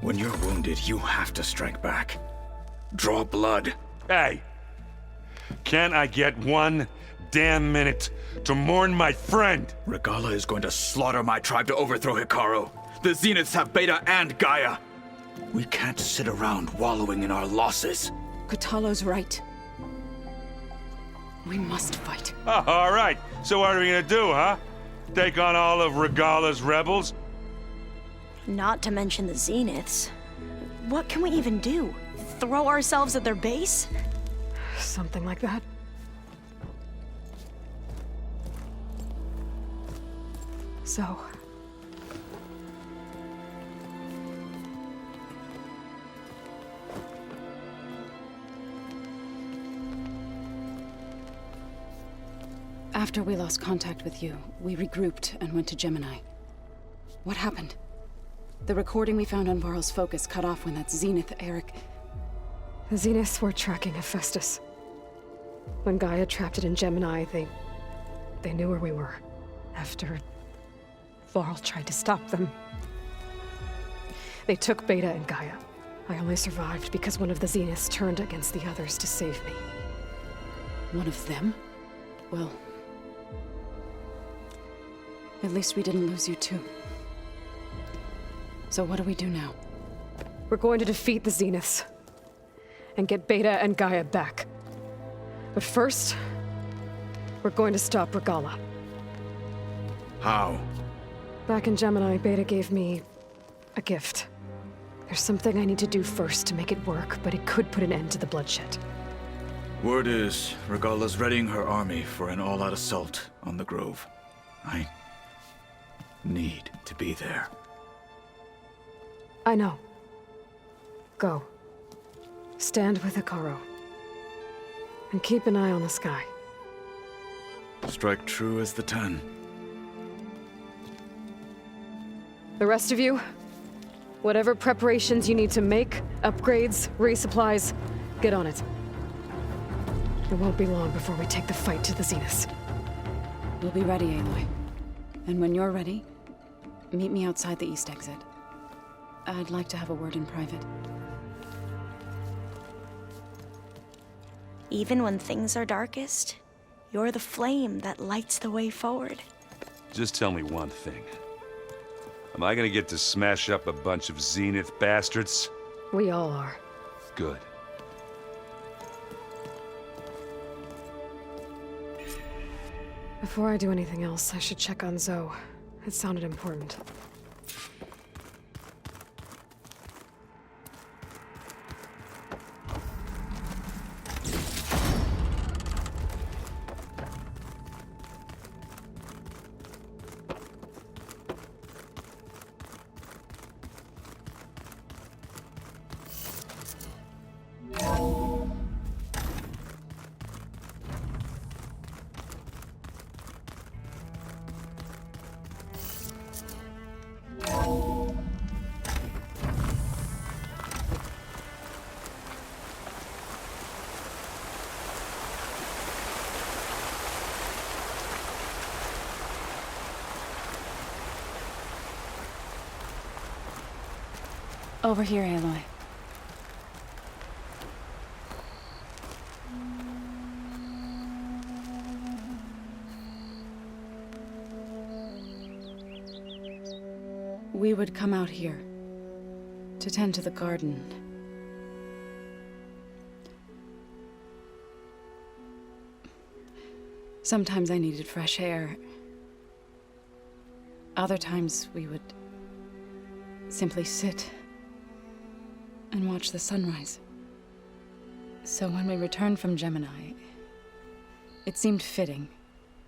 When you're wounded, you have to strike back. Draw blood. Hey! Can't I get one damn minute to mourn my friend? Regalla is going to slaughter my tribe to overthrow Hekarro. The Zeniths have Beta and GAIA. We can't sit around wallowing in our losses. Kotallo's right. We must fight. Oh, all right. So what are we gonna do, huh? Take on all of Regalla's rebels? Not to mention the Zeniths. What can we even do? Throw ourselves at their base? Something like that. So... After we lost contact with you, we regrouped and went to Gemini. What happened? The recording we found on Varl's focus cut off when that Zenith Eric... The Zeniths were tracking Hephaestus. When GAIA trapped it in Gemini, they knew where we were. After Varl tried to stop them. They took Beta and GAIA. I only survived because one of the Zeniths turned against the others to save me. One of them? Well... at least we didn't lose you too. So what do we do now? We're going to defeat the Zeniths. And get Beta and GAIA back. But first... we're going to stop Regalla. How? Back in Gemini, Beta gave me... a gift. There's something I need to do first to make it work, but it could put an end to the bloodshed. Word is, Regalla's readying her army for an all-out assault on the Grove. I need to be there. I know. Go. Stand with Hekarro. And keep an eye on the sky. Strike true as the 10. The rest of you, whatever preparations you need to make, upgrades, resupplies, get on it. It won't be long before we take the fight to the Zeniths. We'll be ready, Aloy. And when you're ready, meet me outside the east exit. I'd like to have a word in private. Even when things are darkest, you're the flame that lights the way forward. Just tell me one thing. Am I gonna get to smash up a bunch of Zenith bastards? We all are. Good. Before I do anything else, I should check on Zoe. It sounded important. Over here, Aloy. We would come out here to tend to the garden. Sometimes I needed fresh air. Other times we would simply sit and watch the sunrise. So when we returned from Gemini, it seemed fitting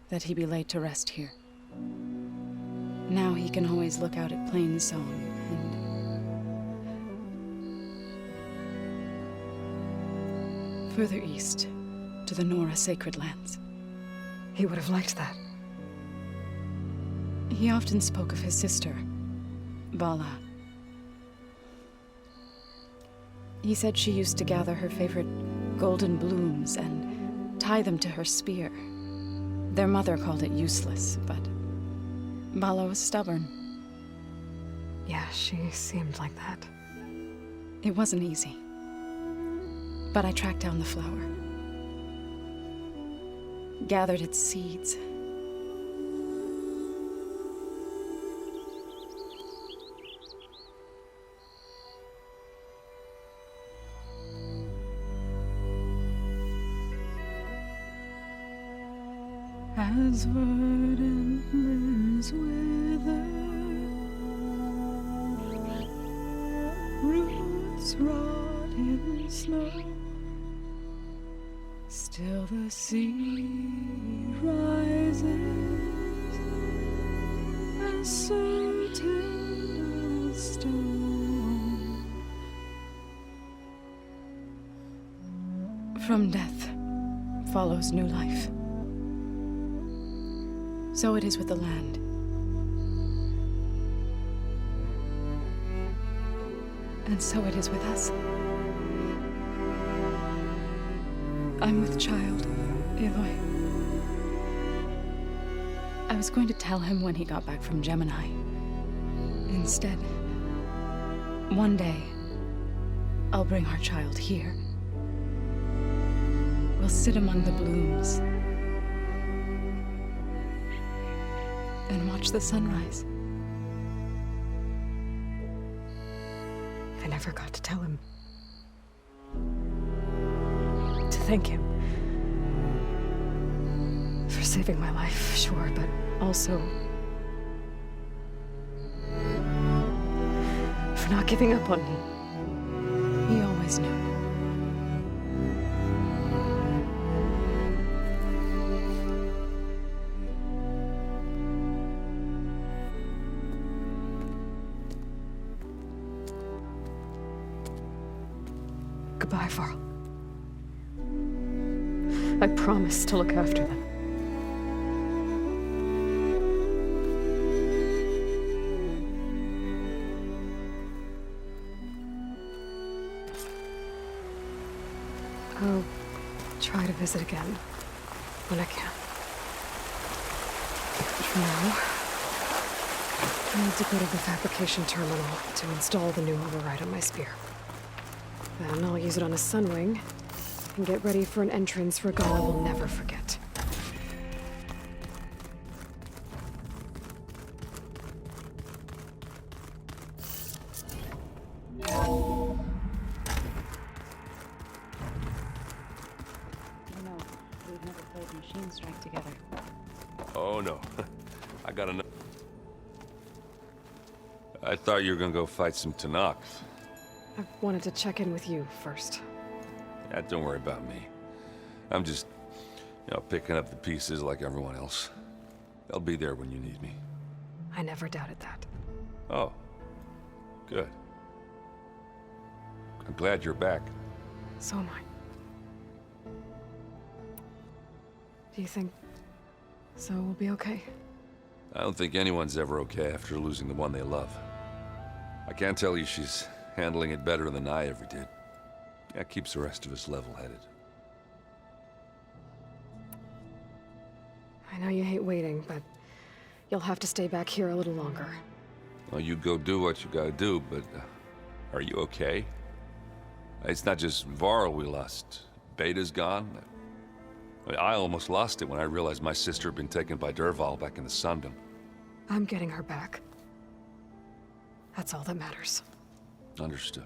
that he be laid to rest here. Now he can always look out at Plainsong and further east to the Nora Sacred Lands. He would have liked that. He often spoke of his sister, Bala. He said she used to gather her favorite golden blooms and tie them to her spear. Their mother called it useless, but Bala was stubborn. Yeah, she seemed like that. It wasn't easy. But I tracked down the flower. Gathered its seeds. As verdant limbs wither, roots rot in snow, still the sea rises, as certain as stone. From death follows new life. So it is with the land. And so it is with us. I'm with child, Aloy. I was going to tell him when he got back from Gemini. Instead, one day, I'll bring our child here. We'll sit among the blooms and watch the sunrise. I never got to tell him. To thank him. For saving my life, sure, but also for not giving up on me. He always knew. Goodbye, Varl. I promise to look after them. I'll try to visit again when I can. But for now, I need to go to the fabrication terminal to install the new override on my spear. Then I'll use it on a sunwing and get ready for an entrance Regalla will never forget. We've never played Machine Strike together. Oh, no. I got enough. I thought you were gonna go fight some Talanah. I wanted to check in with you first. Yeah, don't worry about me. I'm just, picking up the pieces like everyone else. They'll be there when you need me. I never doubted that. Oh. Good. I'm glad you're back. So am I. Do you think so will be okay? I don't think anyone's ever okay after losing the one they love. I can't tell you she's handling it better than I ever did. That keeps the rest of us level-headed. I know you hate waiting, but you'll have to stay back here a little longer. Well, you go do what you gotta do, but are you okay? It's not just Varl we lost. Beta's gone. I almost lost it when I realized my sister had been taken by Dervahl back in the Sundom. I'm getting her back. That's all that matters. Understood.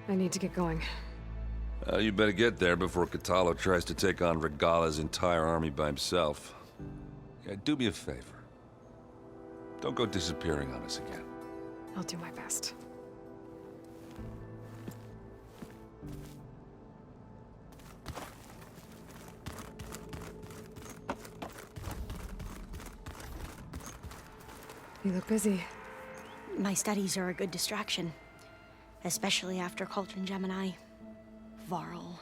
I need to get going. You better get there before Kotallo tries to take on Regalla's entire army by himself. Yeah, do me a favor. Don't go disappearing on us again. I'll do my best. You look busy. My studies are a good distraction. Especially after Cauldron Gemini. Varl,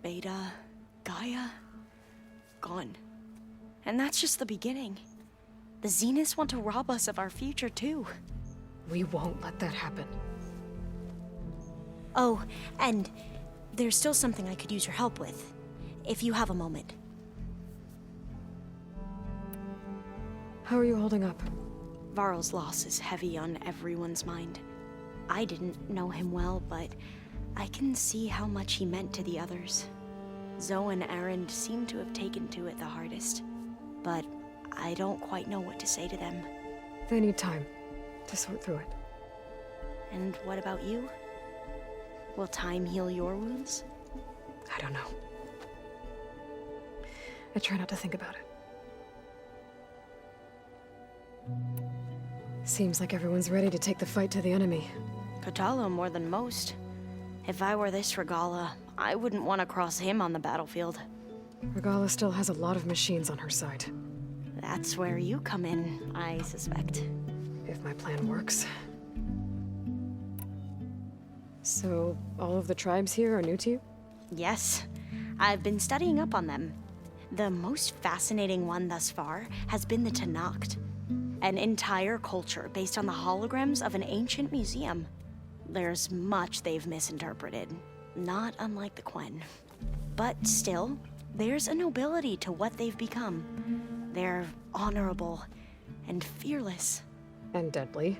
Beta, GAIA, gone. And that's just the beginning. The Zeniths want to rob us of our future, too. We won't let that happen. Oh, and there's still something I could use your help with, if you have a moment. How are you holding up? Varl's loss is heavy on everyone's mind. I didn't know him well, but I can see how much he meant to the others. Zoe and Erend seem to have taken to it the hardest, but I don't quite know what to say to them. They need time to sort through it. And what about you? Will time heal your wounds? I don't know. I try not to think about it. Seems like everyone's ready to take the fight to the enemy. Kotallo more than most. If I were this Regalla, I wouldn't want to cross him on the battlefield. Regalla still has a lot of machines on her side. That's where you come in, I suspect. If my plan works. So, all of the tribes here are new to you? Yes. I've been studying up on them. The most fascinating one thus far has been the Talanah, an entire culture based on the holograms of an ancient museum. There's much they've misinterpreted, not unlike the Quen. But still, there's a nobility to what they've become. They're honorable and fearless. And deadly.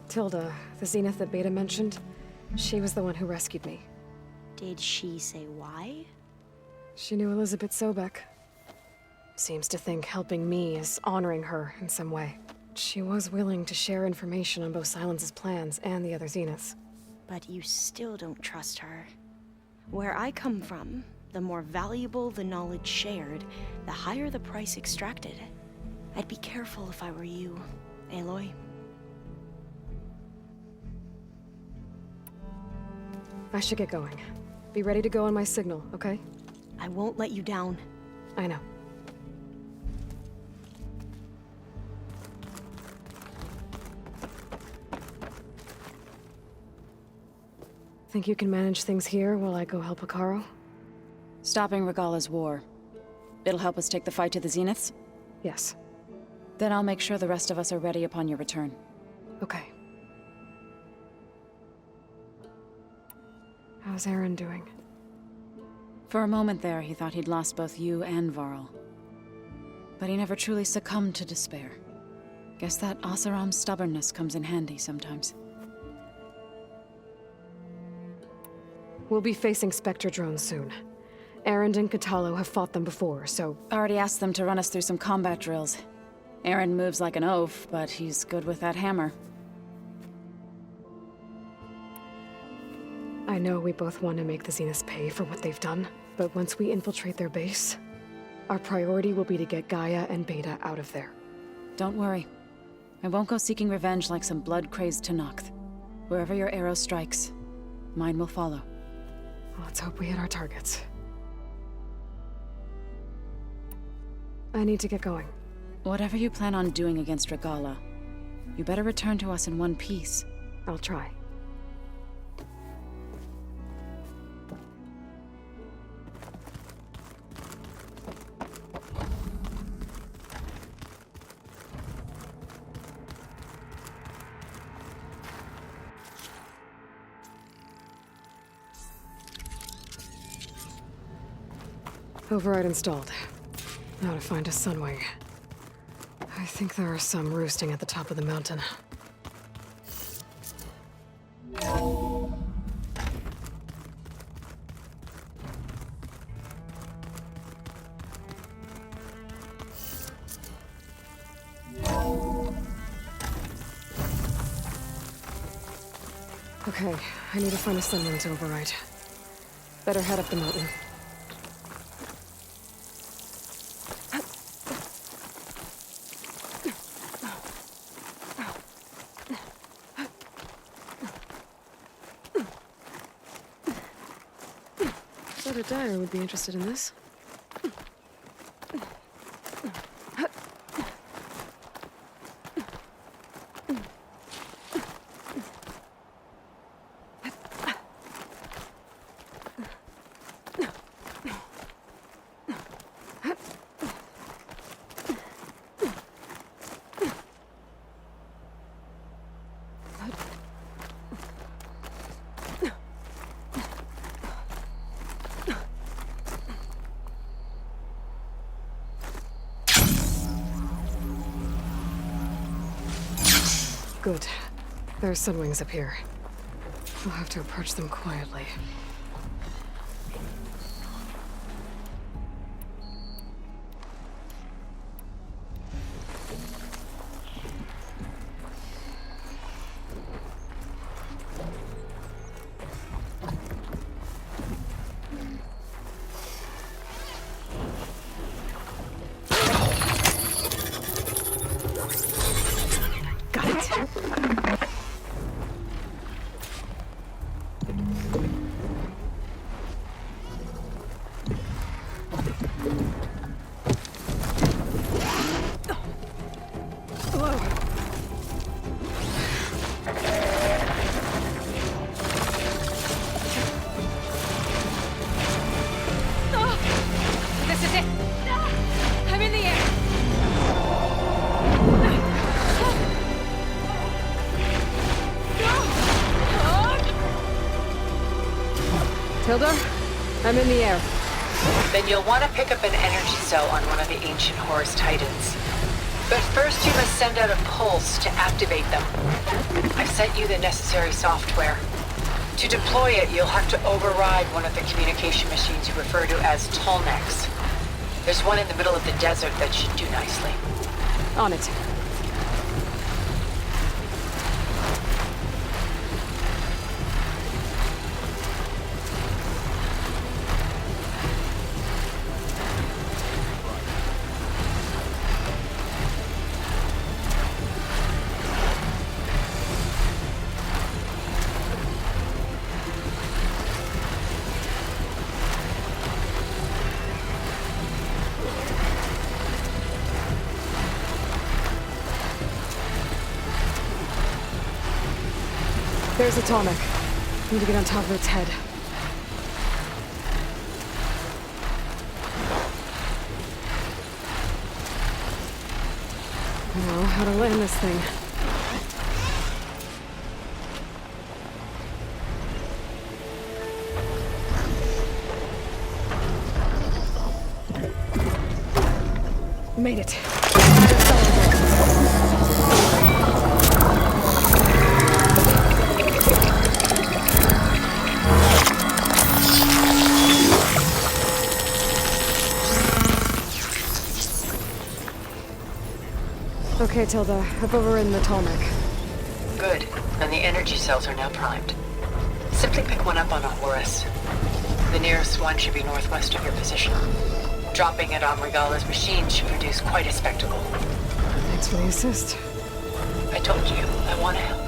Tilda, the Zenith that Beta mentioned, she was the one who rescued me. Did she say why? She knew Elizabeth Sobek. Seems to think helping me is honoring her in some way. She was willing to share information on both Sylens' plans and the other Zeniths. But you still don't trust her. Where I come from, the more valuable the knowledge shared, the higher the price extracted. I'd be careful if I were you, Aloy. I should get going. Be ready to go on my signal, okay? I won't let you down. I know. Think you can manage things here while I go help Hekarro? Stopping Regalla's war. It'll help us take the fight to the Zeniths? Yes. Then I'll make sure the rest of us are ready upon your return. Okay. How's Erend doing? For a moment there, he thought he'd lost both you and Varl. But he never truly succumbed to despair. Guess that Oseram's stubbornness comes in handy sometimes. We'll be facing Spectre drones soon. Erend and Kotallo have fought them before, so... Already asked them to run us through some combat drills. Erend moves like an oaf, but he's good with that hammer. I know we both want to make the Zeniths pay for what they've done, but once we infiltrate their base, our priority will be to get GAIA and Beta out of there. Don't worry. I won't go seeking revenge like some blood-crazed Talanah. Wherever your arrow strikes, mine will follow. Let's hope we hit our targets. I need to get going. Whatever you plan on doing against Regalla, you better return to us in one piece. I'll try. Override installed. Now to find a sunwing. I think there are some roosting at the top of the mountain. Okay, I need to find a sunwing to override. Better head up the mountain. Dyer would be interested in this. Good. There are sunwings up here. We'll have to approach them quietly. Tilda, I'm in the air. Then you'll want to pick up an energy cell on one of the ancient Horus Titans. But first you must send out a pulse to activate them. I've sent you the necessary software. To deploy it, you'll have to override one of the communication machines you refer to as Tallnecks. There's one in the middle of the desert that should do nicely. On it. There's Atomic. Need to get on top of its head. Now, how to land this thing. Made it. Okay, Tilda. I've overridden the Tallneck. Good. And the energy cells are now primed. Simply pick one up on a Horus. The nearest one should be northwest of your position. Dropping it on Regalla's machine should produce quite a spectacle. Thanks for the assist. I told you, I want to help.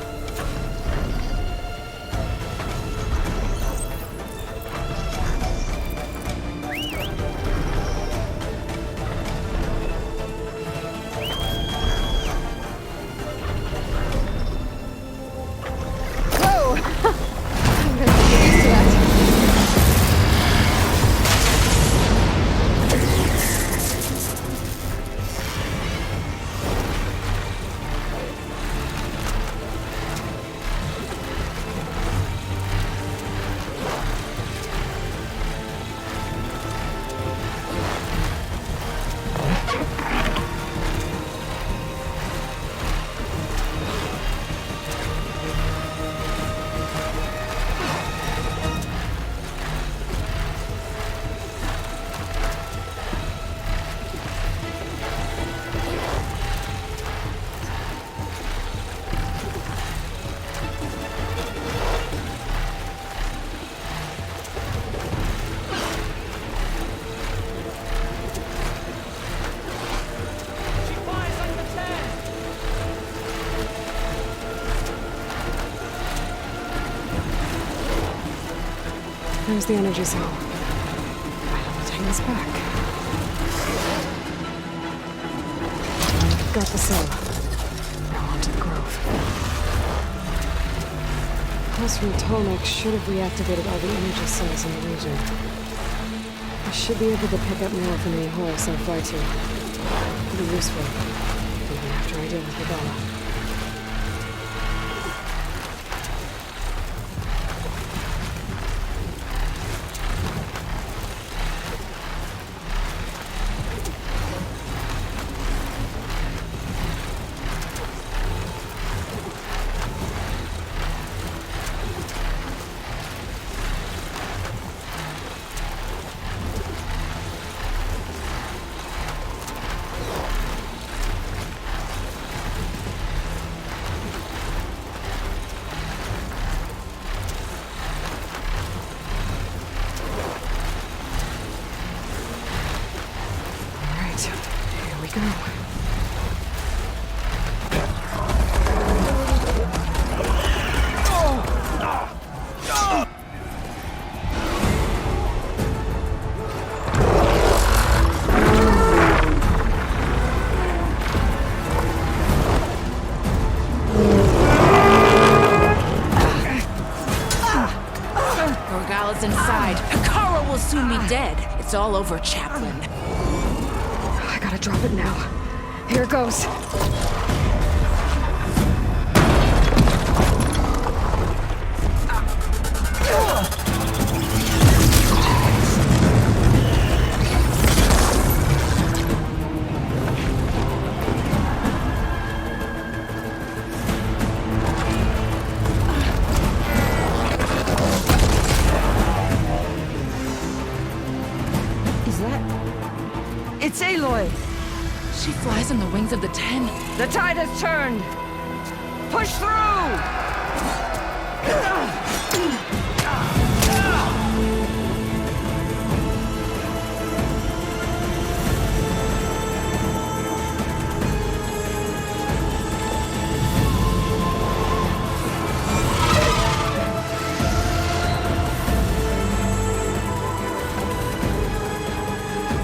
There's the energy cell. Right on the Titan's back. Got the cell. Now onto the grove. Pulse from Tallneck should have reactivated all the energy cells in the region. I should be able to pick up more from the Horus I'll fly to. It'll be useful, even after I deal with Regalla. soon be dead. It's all over, Chaplain. I gotta drop it now. Here goes. It's Aloy! She flies on the wings of the 10. The tide has turned! Push through!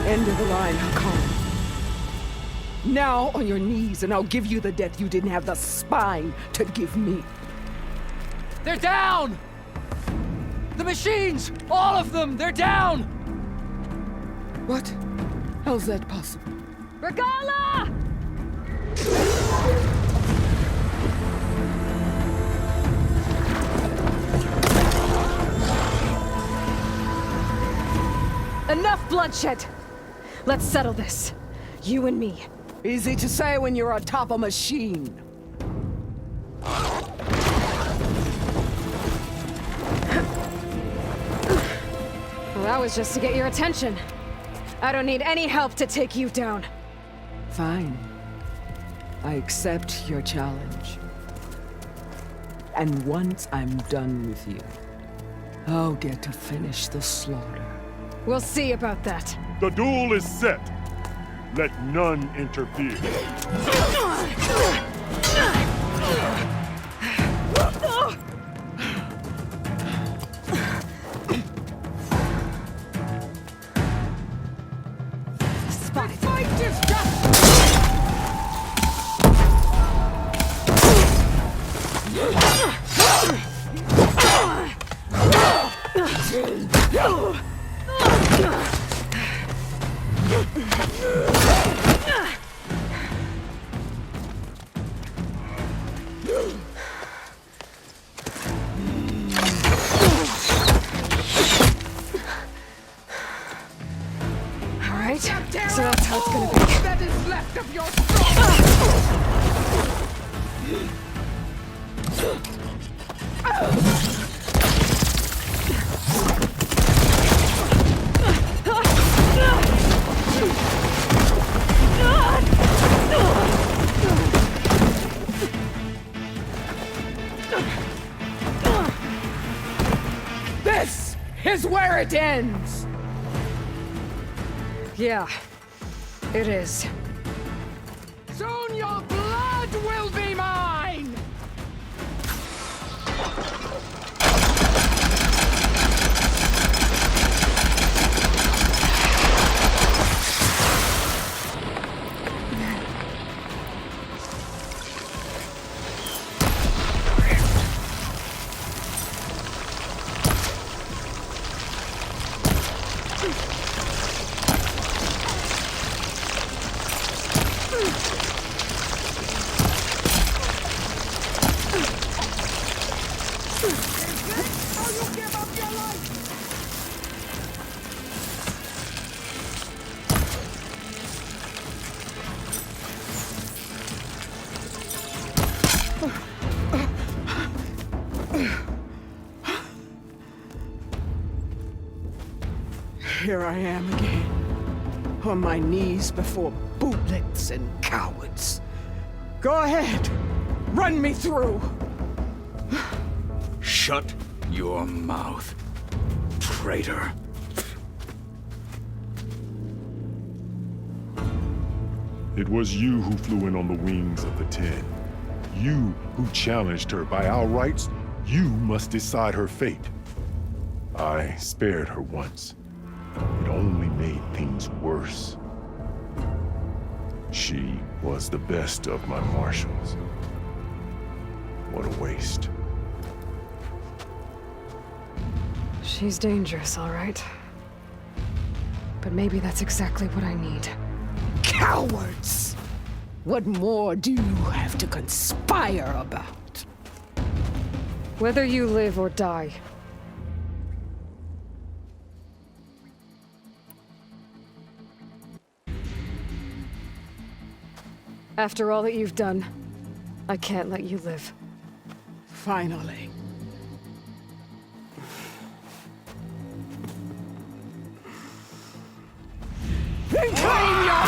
End of the line, Hekarro. Now on your knees, and I'll give you the death you didn't have the spine to give me. They're down! The machines! All of them! They're down! What? How's that possible? Regalla! Enough bloodshed! Let's settle this. You and me. Easy to say when you're on top of a machine. Well, that was just to get your attention. I don't need any help to take you down. Fine. I accept your challenge. And once I'm done with you, I'll get to finish the slaughter. We'll see about that. The duel is set. Let none interfere. Spy. Fight is just... Alright, so that's how it's gonna be. That is left of your This is where it ends! Yeah, it is. Soon your blood will be mine! Here I am again, on my knees before bootlets and cowards. Go ahead, run me through. Shut your mouth, traitor. It was you who flew in on the wings of the 10. You who challenged her. By our rights, you must decide her fate. I spared her once. It only made things worse. She was the best of my marshals. What a waste. She's dangerous, all right. but maybe that's exactly what I need. Cowards! What more do you have to conspire about? Whether you live or die. After all that you've done, I can't let you live. Finally. Reclaim your...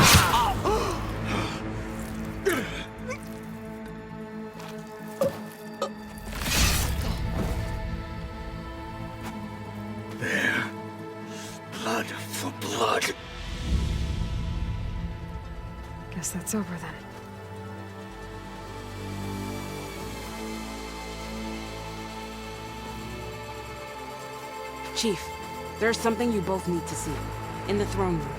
There. Blood for blood. Guess that's over then. Chief, there's something you both need to see. In the throne room.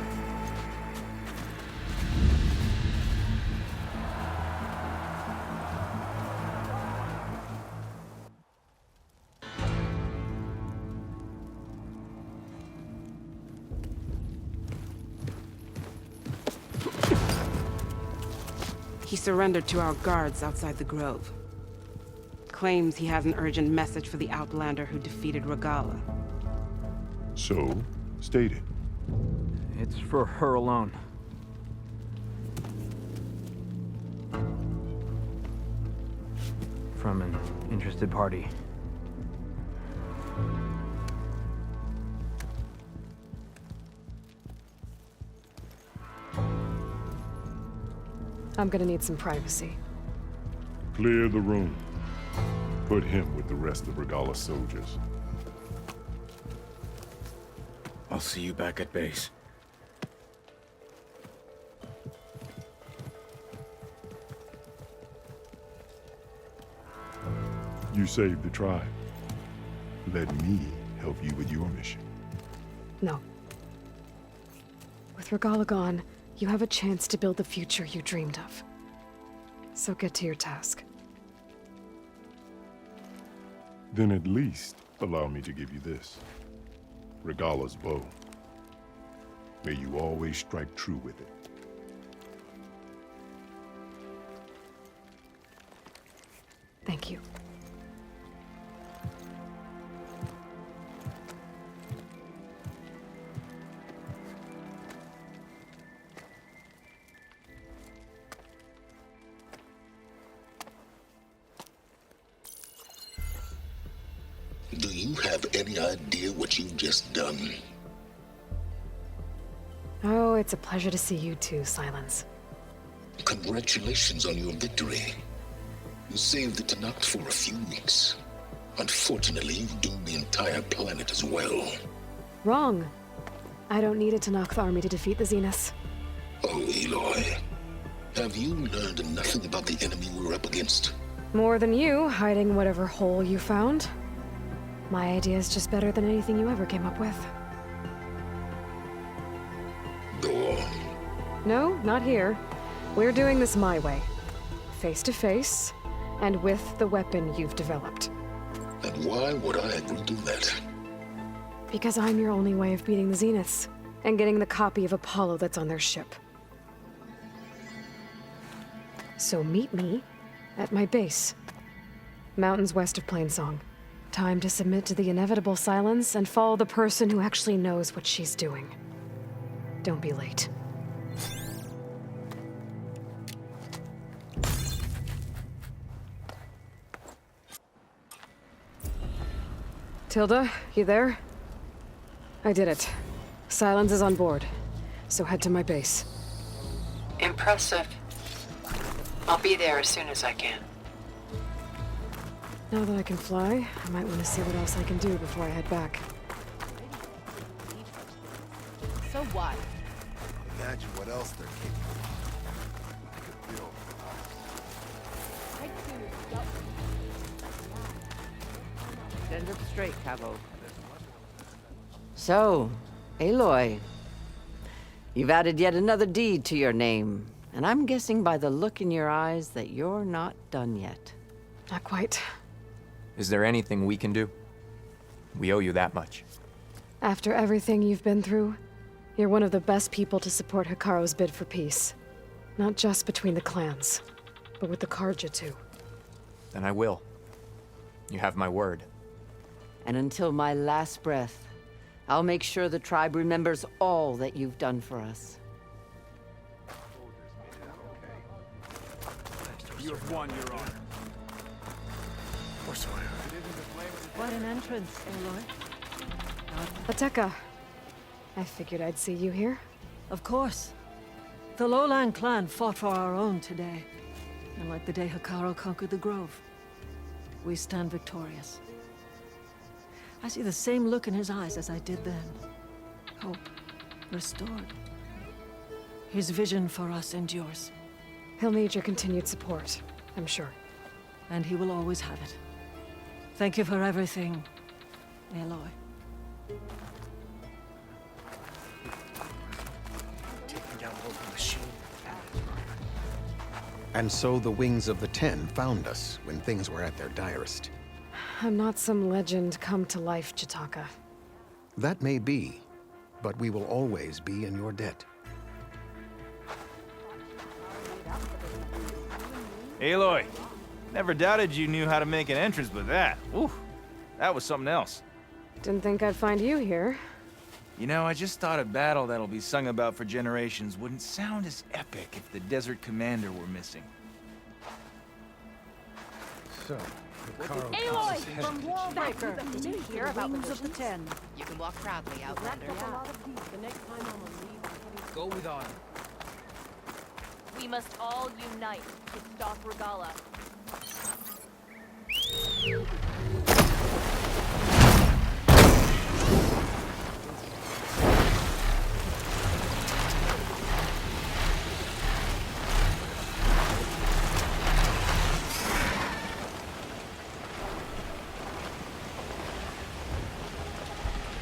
He surrendered to our guards outside the grove. Claims he has an urgent message for the Outlander who defeated Regalla. So, state it. It's for her alone. From an interested party. I'm gonna need some privacy. Clear the room. Put him with the rest of Regalla's soldiers. I'll see you back at base. You saved the tribe. Let me help you with your mission. No. With Regalla gone, you have a chance to build the future you dreamed of. So get to your task. Then at least allow me to give you this. Regalla's bow. May you always strike true with it. Thank you. Do you have any idea what you've just done? Oh, it's a pleasure to see you too, Sylens. Congratulations on your victory. You saved the Talanah for a few weeks. Unfortunately, you've doomed the entire planet as well. Wrong. I don't need a Talanah army to defeat the Zeniths. Oh, Aloy. Have you learned nothing about the enemy we're up against? More than you, hiding whatever hole you found. My idea is just better than anything you ever came up with. Go on. No, not here. We're doing this my way. Face to face, and with the weapon you've developed. And why would I agree to that? Because I'm your only way of beating the Zeniths, and getting the copy of Apollo that's on their ship. So meet me at my base. Mountains west of Plainsong. Time to submit to the inevitable silence and follow the person who actually knows what she's doing. Don't be late. Tilda, you there? I did it. Sylens is on board, so head to my base. Impressive. I'll be there as soon as I can. Now that I can fly, I might want to see what else I can do before I head back. So what? Imagine what else they're capable of. I could build. Stand up straight, Cavo. So, Aloy, you've added yet another deed to your name, and I'm guessing by the look in your eyes that you're not done yet. Not quite. Is there anything we can do? We owe you that much. After everything you've been through, You're one of the best people to support Hekarro's bid for peace. Not just between the clans, but with the Carja too. Then I will. You have my word. And until my last breath, I'll make sure the tribe remembers all that you've done for us. You have won, Your Honor. Or so I heard. Quite an entrance, Aloy. Ateka. I figured I'd see you here. Of course. The Lowland clan fought for our own today. And like the day Hekarro conquered the Grove, we stand victorious. I see the same look in his eyes as I did then. Hope restored. His vision for us endures. He'll need your continued support, I'm sure. And he will always have it. Thank you for everything, Aloy. Taking down the whole machine. And so the Wings of the Ten found us when things were at their direst. I'm not some legend come to life, Chitaka. That may be, but we will always be in your debt. Aloy, never doubted you knew how to make an entrance, but that, whew, that was something else. Didn't think I'd find you here. You know, I just thought a battle that'll be sung about for generations wouldn't sound as epic if the Desert Commander were missing. So, Aloy from Wallbreaker. Did you hear about Wings of the Ten? You can walk proudly, Outlander. The next time I'm on leave. Go with honor. We must all unite to stop Regalla.